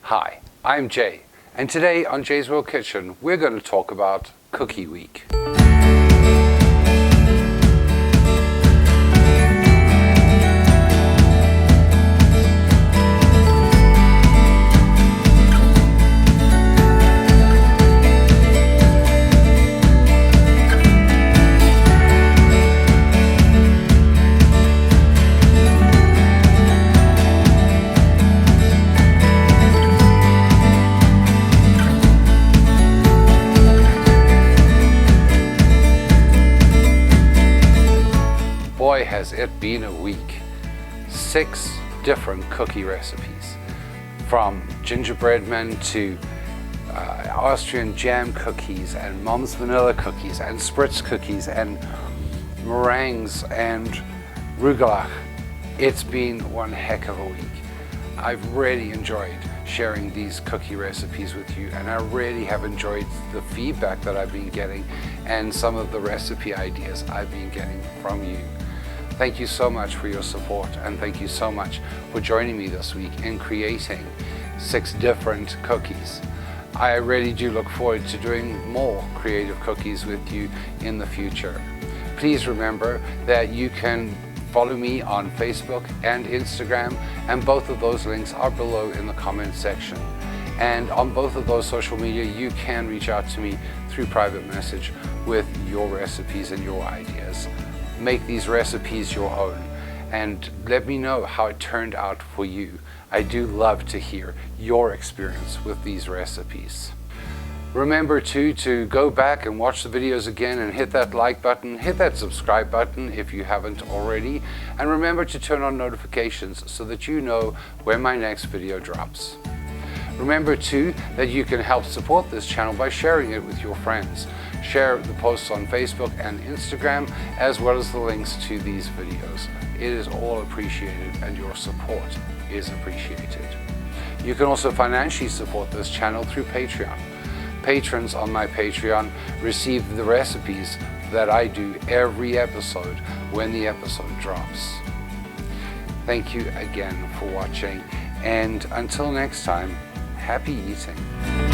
Hi, I'm Jay, and today on Jay's World Kitchen, we're going to talk about Cookie Week. Boy, has it been a week. 6 different cookie recipes, from gingerbread men to Austrian jam cookies and mom's vanilla cookies and spritz cookies and meringues and rugelach. It's been one heck of a week. I've really enjoyed sharing these cookie recipes with you, and I really have enjoyed the feedback that I've been getting and some of the recipe ideas I've been getting from you. Thank you so much for your support, and thank you so much for joining me this week in creating 6 different cookies. I really do look forward to doing more creative cookies with you in the future. Please remember that you can follow me on Facebook and Instagram, and both of those links are below in the comment section. And on both of those social media, you can reach out to me through private message with your recipes and your ideas. Make these recipes your own and let me know how it turned out for you. I do love to hear your experience with these recipes. Remember too to go back and watch the videos again and hit that like button, hit that subscribe button if you haven't already, and remember to turn on notifications so that you know when my next video drops. Remember too that you can help support this channel by sharing it with your friends. Share the posts on Facebook and Instagram, as well as the links to these videos. It is all appreciated, and your support is appreciated. You can also financially support this channel through Patreon. Patrons on my Patreon receive the recipes that I do every episode when the episode drops. Thank you again for watching, and until next time, happy eating.